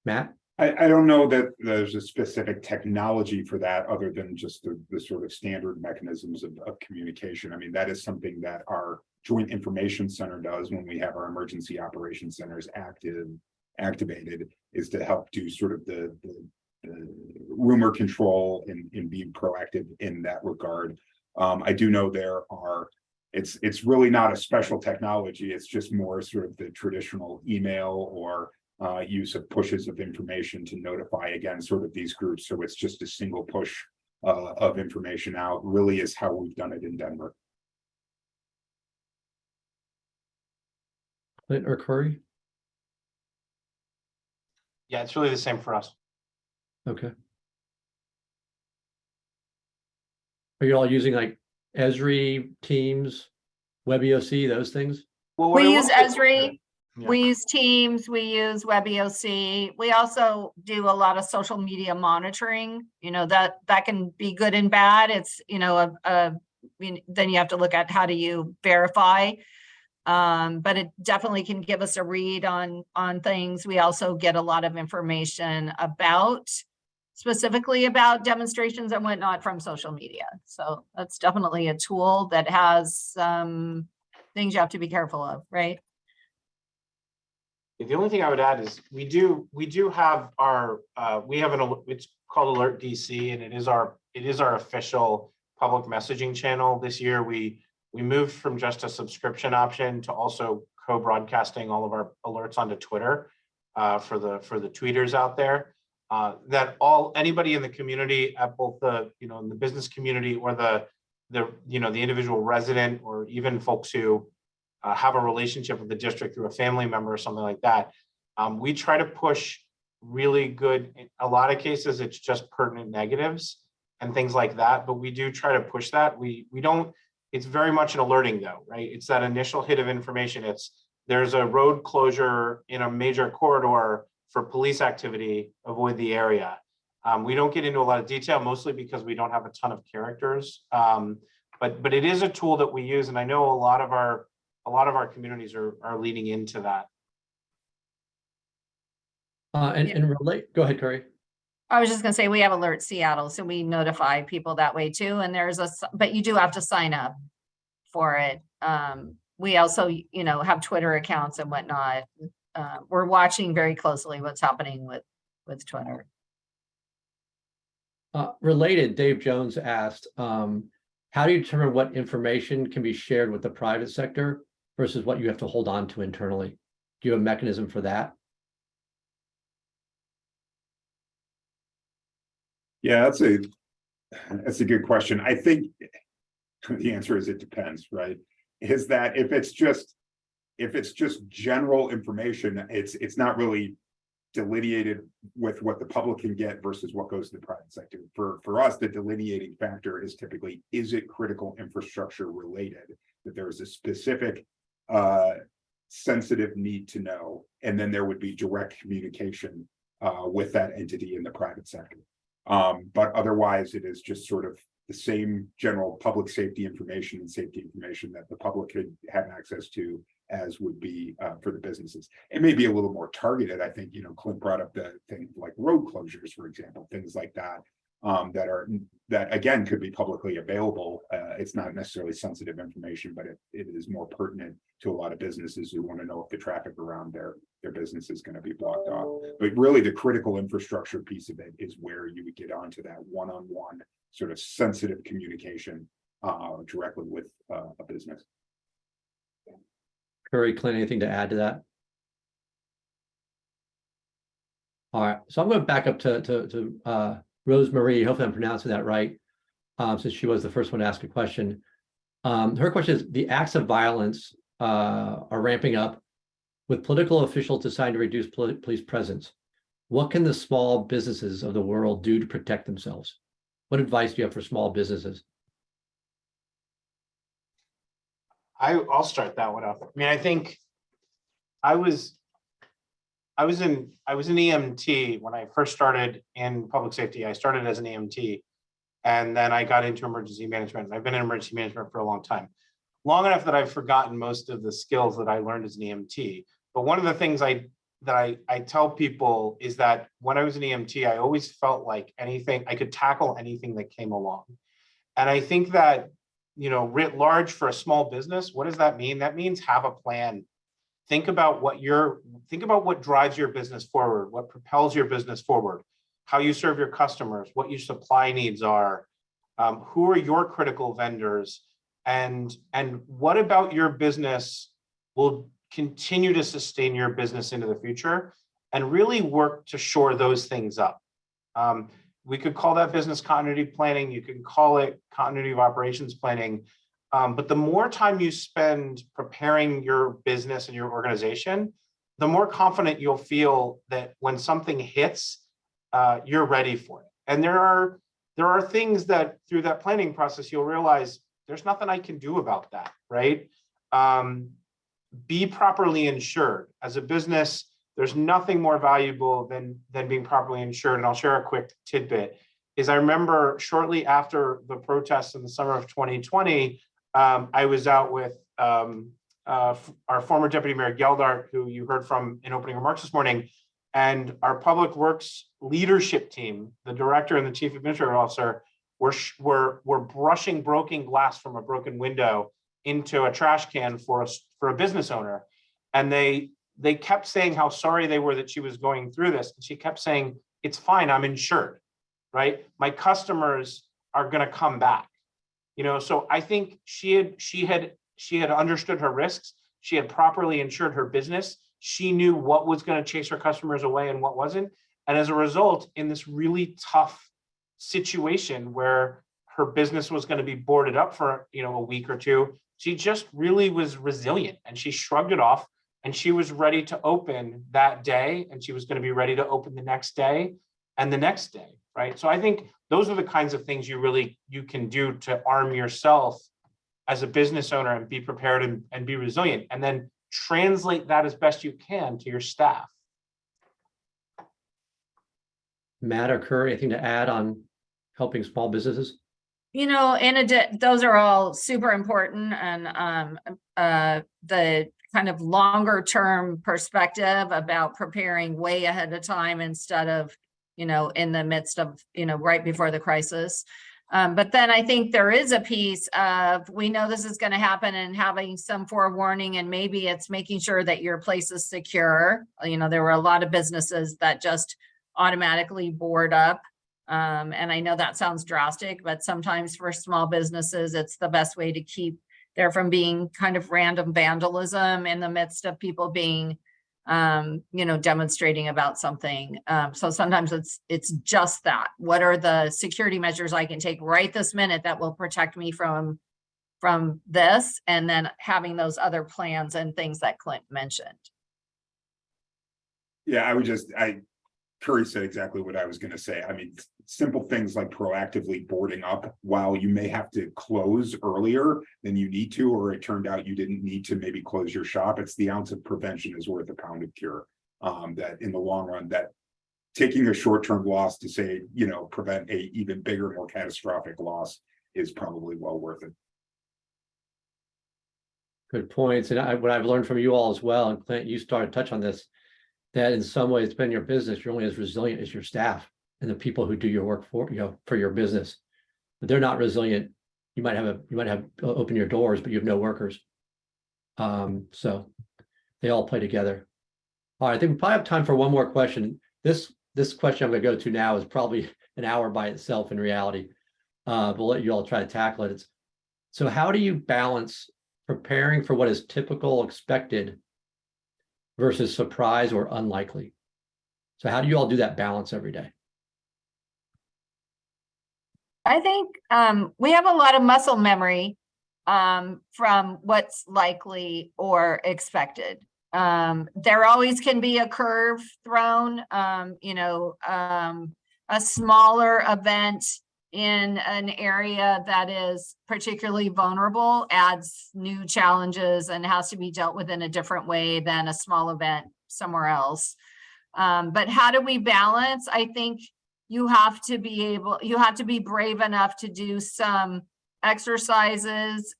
Matt? I don't know that there's a specific technology for that other than just the sort of standard mechanisms of communication. I mean, that is something that our Joint Information Center does when we have our emergency operations centers activated, is to help do sort of the rumor control and being proactive in that regard. I do know it's really not a special technology. It's just more sort of the traditional email or use of pushes of information to notify, again, sort of these groups. So it's just a single push of information out, really is how we've done it in Denver. Clint or Curry? Yeah, it's really the same for us. Okay. Are you all using like Esri, Teams, WebEOC, those things? Well, We use Esri. Yeah. We use Teams, we use WebEOC. We also do a lot of social media monitoring. That can be good and bad. It's, then you have to look at how do you verify. But it definitely can give us a read on things. We also get a lot of information specifically about demonstrations and whatnot from social media. So that's definitely a tool that has things you have to be careful of, right? The only thing I would add is we do have it's called Alert DC, and it is our official public messaging channel. This year we moved from just a subscription option to also co-broadcasting all of our alerts onto Twitter for the tweeters out there. That anybody in the community at both in the business community or the individual resident, or even folks who have a relationship with the district through a family member or something like that. We try to push really good. In a lot of cases, it's just pertinent negatives and things like that, but we do try to push that. We don't, it's very much an alerting though, right? It's that initial hit of information. There's a road closure in a major corridor for police activity, avoid the area. We don't get into a lot of detail, mostly because we don't have a ton of characters. But it is a tool that we use, and I know a lot of our communities are leaning into that. Go ahead, Curry. I was just gonna say, we have Alert Seattle, so we notify people that way too. And but you do have to sign up for it. We also, have Twitter accounts and whatnot. We're watching very closely what's happening with Twitter. Related, Dave Jones asked, how do you determine what information can be shared with the private sector versus what you have to hold on to internally? Do you have a mechanism for that? Yeah, that's a good question. I think the answer is it depends, right? Is that if it's just general information, it's not really delineated with what the public can get versus what goes to the private sector. For us, the delineating factor is typically, is it critical infrastructure related? That there is a specific sensitive need to know, and then there would be direct communication with that entity in the private sector. But otherwise, it is just sort of the same general public safety information and safety information that the public could have access to as would be for the businesses. It may be a little more targeted. I think, Clint brought up the thing like road closures, for example, things like that, that again could be publicly available. It's not necessarily sensitive information, but it is more pertinent to a lot of businesses who want to know if the traffic around their business is going to be blocked off. But really the critical infrastructure piece of it is where you would get onto that one-on-one sort of sensitive communication directly with a business. Curry, Clint, anything to add to that? All right, so I'm going to back up to Rosemarie. Hopefully I'm pronouncing that right, since she was the first one to ask a question. Her question is, the acts of violence are ramping up with political officials deciding to reduce police presence. What can the small businesses of the world do to protect themselves? What advice do you have for small businesses? I'll start that one off. I mean, I think I was an EMT when I first started in public safety. I started as an EMT, and then I got into emergency management. I've been in emergency management for a long time, long enough that I've forgotten most of the skills that I learned as an EMT. But one of the things I tell people is that when I was an EMT, I always felt like I could tackle anything that came along. And I think that, writ large for a small business, what does that mean? That means have a plan. Think about what drives your business forward, what propels your business forward, how you serve your customers, what your supply needs are, who are your critical vendors, and what about your business will continue to sustain your business into the future, and really work to shore those things up. We could call that business continuity planning. You can call it continuity of operations planning. But the more time you spend preparing your business and your organization, the more confident you'll feel that when something hits, you're ready for it. And there are things that through that planning process, you'll realize there's nothing I can do about that, right? Be properly insured. As a business, there's nothing more valuable than being properly insured. And I'll share a quick tidbit. I remember shortly after the protests in the summer of 2020, I was out with our former Deputy Mayor Geldart, who you heard from in opening remarks this morning, and our Public Works leadership team, the director and the chief administrative officer, were brushing broken glass from a broken window into a trash can for a business owner. And they kept saying how sorry they were that she was going through this. And she kept saying, it's fine, I'm insured, right? My customers are going to come back. So I think she had understood her risks. She had properly insured her business. She knew what was going to chase her customers away and what wasn't. And as a result, in this really tough situation where her business was going to be boarded up for a week or two, she just really was resilient, and she shrugged it off, and she was ready to open that day, and she was going to be ready to open the next day and the next day, right? So I think those are the kinds of things you can do to arm yourself as a business owner and be prepared and be resilient, and then translate that as best you can to your staff. Matt or Curry, anything to add on helping small businesses? Those are all super important, and the kind of longer term perspective about preparing way ahead of time instead of, in the midst of, right before the crisis. But then I think there is a piece of, we know this is going to happen, and having some forewarning, and maybe it's making sure that your place is secure. There were a lot of businesses that just automatically board up And I know that sounds drastic, but sometimes for small businesses, it's the best way to keep there from being kind of random vandalism in the midst of people being, demonstrating about something. So sometimes it's just that. What are the security measures I can take right this minute that will protect me from this? And then having those other plans and things that Clint mentioned. Yeah, Curry said exactly what I was going to say. I mean, simple things like proactively boarding up while you may have to close earlier than you need to, or it turned out you didn't need to maybe close your shop. It's the ounce of prevention is worth a pound of cure. That in the long run, that taking a short-term loss to say, prevent a even bigger, more catastrophic loss is probably well worth it. Good points. And what I've learned from you all as well, and Clint, you started to touch on this, that in some ways, it's been your business, you're only as resilient as your staff and the people who do your work for your business. But they're not resilient. You might have open your doors, but you have no workers. So they all play together. All right, I think we probably have time for one more question. This question I'm going to go to now is probably an hour by itself in reality. We'll let you all try to tackle it. So how do you balance preparing for what is typical, expected versus surprise or unlikely? So how do you all do that balance every day? I think we have a lot of muscle memory from what's likely or expected. There always can be a curve thrown, a smaller event in an area that is particularly vulnerable adds new challenges and has to be dealt with in a different way than a small event somewhere else. But how do we balance? I think you have to be brave enough to do some exercises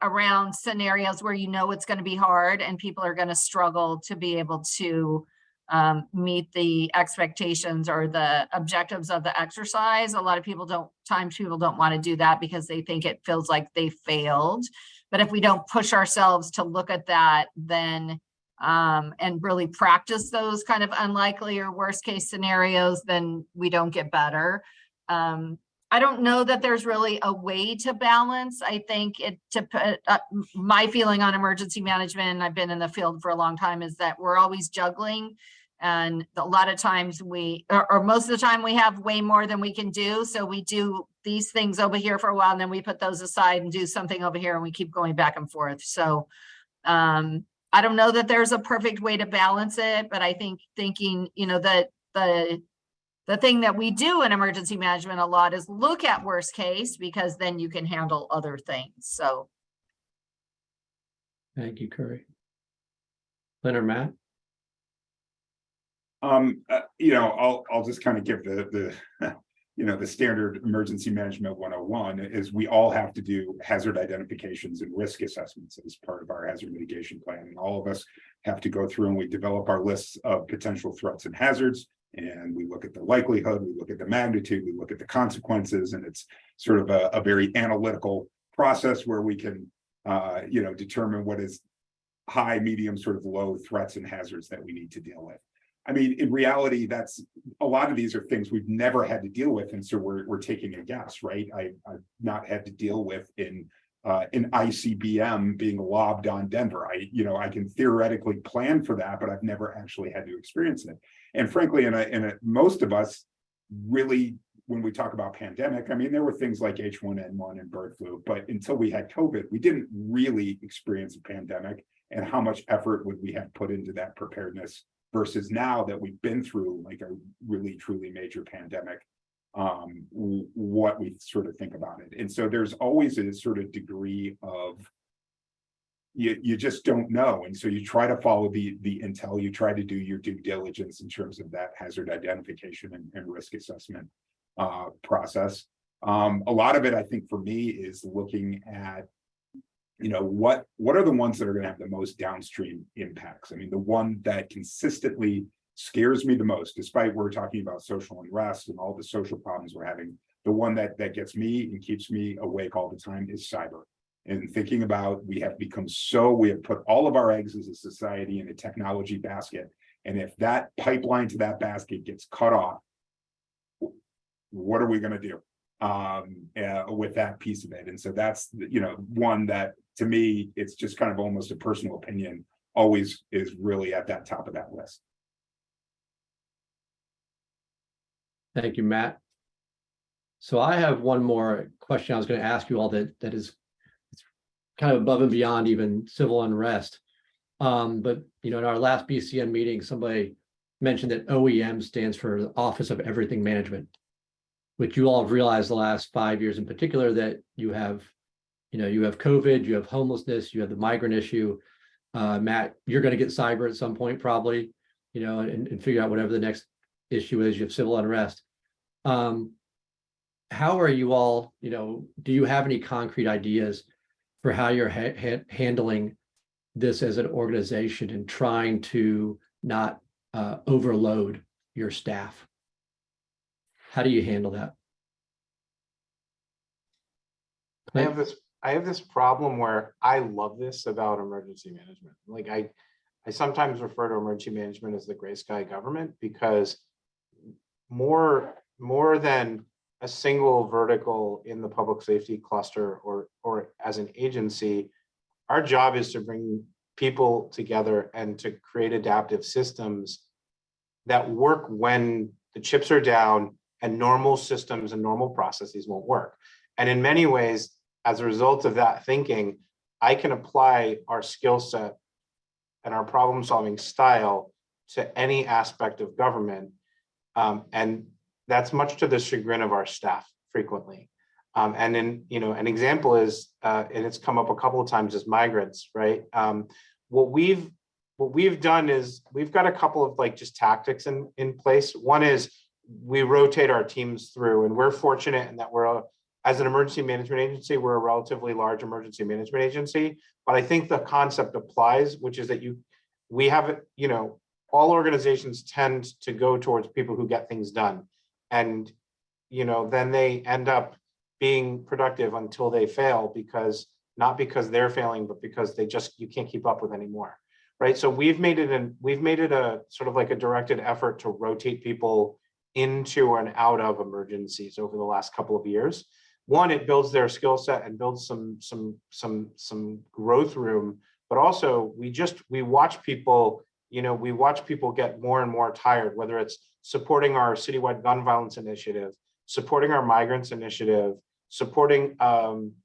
around scenarios where it's going to be hard and people are going to struggle to be able to meet the expectations or the objectives of the exercise. A lot of people don't want to do that because they think it feels like they failed. But if we don't push ourselves to look at that, then and really practice those kind of unlikely or worst case scenarios, then we don't get better. I don't know that there's really a way to balance. I think my feeling on emergency management, and I've been in the field for a long time, is that we're always juggling. And a lot of times or most of the time we have way more than we can do. So we do these things over here for a while and then we put those aside and do something over here and we keep going back and forth. So I don't know that there's a perfect way to balance it, but I think thinking, that the thing that we do in emergency management a lot is look at worst case, because then you can handle other things. So. Thank you, Curry. Lynn or Matt? I'll just kind of give the the standard emergency management 101 is we all have to do hazard identifications and risk assessments as part of our hazard mitigation plan. And all of us have to go through and we develop our lists of potential threats and hazards. And we look at the likelihood, we look at the magnitude, we look at the consequences, and it's sort of a very analytical process where we can, determine what is high, medium, sort of low threats and hazards that we need to deal with. I mean, in reality, that's a lot of these are things we've never had to deal with, and so we're taking a guess, right? I've not had to deal with in an ICBM being lobbed on Denver. I can theoretically plan for that, but I've never actually had to experience it. And frankly, most of us really, when we talk about pandemic, I mean, there were things like H1N1 and bird flu, but until we had COVID, we didn't really experience a pandemic. And how much effort would we have put into that preparedness versus now that we've been through like a really, truly major pandemic, what we sort of think about it. And so there's always a sort of degree of, you just don't know. And so you try to follow the intel, you try to do your due diligence in terms of that hazard identification and risk assessment process. A lot of it, I think for me, is looking at, what are the ones that are going to have the most downstream impacts? I mean, the one that consistently scares me the most, despite we're talking about social unrest and all the social problems we're having, the one that gets me and keeps me awake all the time is cyber. And thinking about, we have put all of our eggs as a society in a technology basket. And if that pipeline to that basket gets cut off, what are we going to do with that piece of it? And so that's, you know, one that to me, it's just kind of almost a personal opinion, always is really at that top of that list. Thank you, Matt. So I have one more question I was going to ask you all that is kind of above and beyond even civil unrest. But you know, in our last BCM meeting, somebody mentioned that OEM stands for the Office of Everything Management, which you all have realized the last 5 years in particular that you have COVID, you have homelessness, you have the migrant issue. Matt, you're going to get cyber at some point probably, you know, and figure out whatever the next issue is. You have civil unrest. How are you all, you know, do you have any concrete ideas for how you're handling this as an organization and trying to not overload your staff? How do you handle that? I have this problem where I love this about emergency management. Like I sometimes refer to emergency management as the gray sky government, because more than a single vertical in the public safety cluster or as an agency, our job is to bring people together and to create adaptive systems that work when the chips are down and normal systems and normal processes won't work. And in many ways, as a result of that thinking, I can apply our skill set and our problem solving style to any aspect of government. And that's much to the chagrin of our staff frequently. And then, you know, an example is, and it's come up a couple of times, is migrants, right? What we've done is we've got a couple of like just tactics in place. One is we rotate our teams through, and we're fortunate in that as an emergency management agency, we're a relatively large emergency management agency. But I think the concept applies, which is that we have, you know, all organizations tend to go towards people who get things done. And, you know, then they end up being productive until they fail, not because they're failing, but because you can't keep up with anymore. Right. So we've made it a sort of like a directed effort to rotate people into and out of emergencies over the last couple of years. One, it builds their skill set and builds some growth room, but also we watch people, you know, we watch people get more and more tired, whether it's supporting our citywide gun violence initiative, supporting our migrants initiative, supporting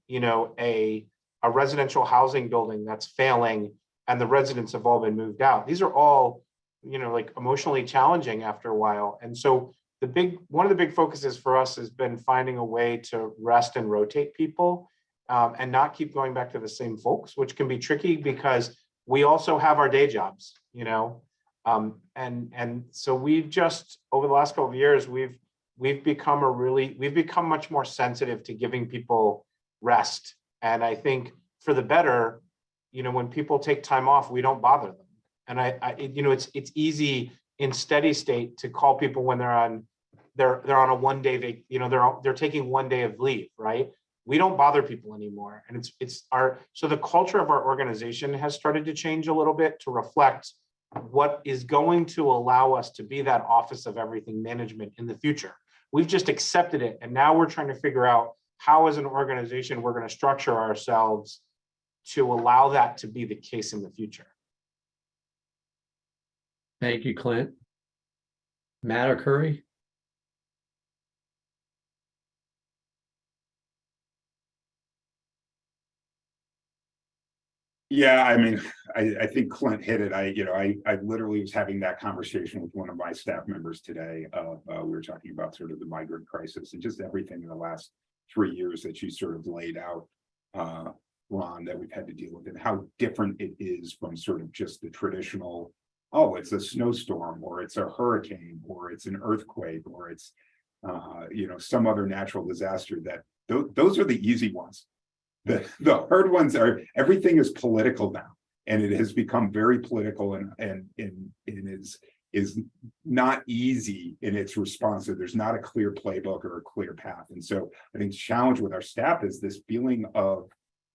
you know, a residential housing building that's failing and the residents have all been moved out. These are all, you know, like emotionally challenging after a while. And so one of the big focuses for us has been finding a way to rest and rotate people and not keep going back to the same folks, which can be tricky because we also have our day jobs, you know. And so we've just, over the last couple of years, we've become much more sensitive to giving people rest. And I think for the better, you know, when people take time off, we don't bother them. And you know, it's easy in steady state to call people when they're on a 1 day, you know, they're taking 1 day of leave, right? We don't bother people anymore. And so the culture of our organization has started to change a little bit to reflect what is going to allow us to be that Office of Everything Management in the future. We've just accepted it. And now we're trying to figure out how as an organization, we're going to structure ourselves to allow that to be the case in the future. Thank you, Clint. Matt or Curry? Yeah, I mean, I think Clint hit it. I literally was having that conversation with one of my staff members today. We were talking about sort of the migrant crisis and just everything in the last 3 years that you sort of laid out, Ron, that we've had to deal with, and how different it is from sort of just the traditional, oh, it's a snowstorm, or it's a hurricane, or it's an earthquake, or it's you know, some other natural disaster. That those are the easy ones. The hard ones are, everything is political now, and it has become very political, and is not easy in its response. So there's not a clear playbook or a clear path. And so I think the challenge with our staff is this feeling of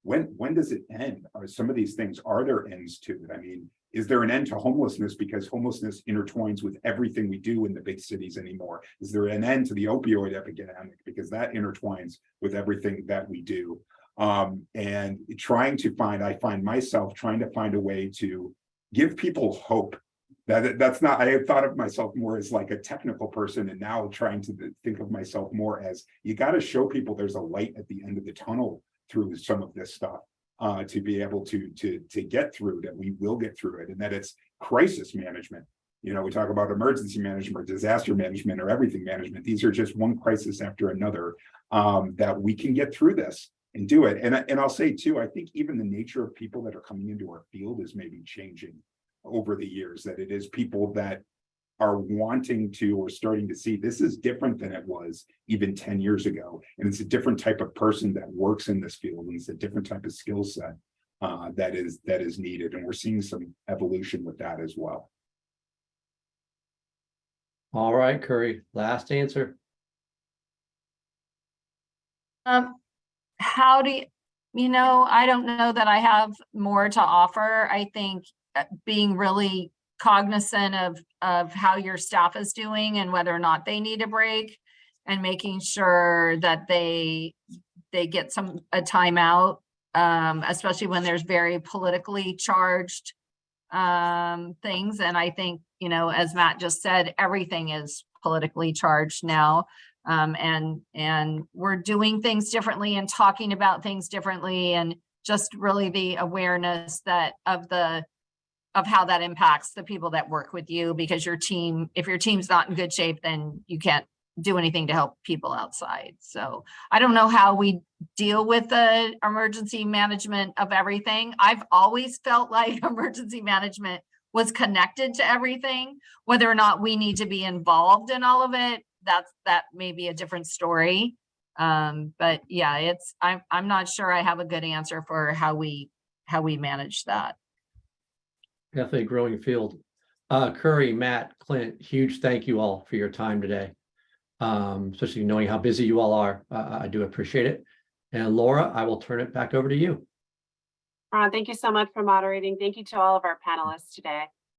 when does it end? Are some of these things, are there ends to it? I mean, is there an end to homelessness because homelessness intertwines with everything we do in the big cities anymore? Is there an end to the opioid epidemic because that intertwines with everything that we do? And I find myself trying to find a way to give people hope. That's not, I had thought of myself more as like a technical person, and now trying to think of myself more as, you got to show people there's a light at the end of the tunnel through some of this stuff, to be able to get through, that we will get through it, and that it's crisis management. You know, we talk about emergency management, or disaster management, or everything management. These are just one crisis after another, that we can get through this and do it. And I'll say too, I think even the nature of people that are coming into our field is maybe changing over the years, that it is people that are wanting to, or starting to see, this is different than it was even 10 years ago. And it's a different type of person that works in this field, and it's a different type of skill set that is needed. And we're seeing some evolution with that as well. All right, Curry, last answer. How do I don't know that I have more to offer. I think being really cognizant of how your staff is doing and whether or not they need a break, and making sure that they get a timeout, especially when there's very politically charged things. And I think, as Matt just said, everything is politically charged now. And we're doing things differently and talking about things differently, and just really the awareness of how that impacts the people that work with you, because if your team's not in good shape, then you can't do anything to help people outside. So I don't know how we deal with the emergency management of everything. I've always felt like emergency management was connected to everything. Whether or not we need to be involved in all of it, that may be a different story. But yeah, I'm not sure I have a good answer for how we manage that. Definitely a growing field. Curry, Matt, Clint, huge thank you all for your time today. Especially knowing how busy you all are. I do appreciate it. And Laura, I will turn it back over to you. Thank you so much for moderating. Thank you to all of our panelists today.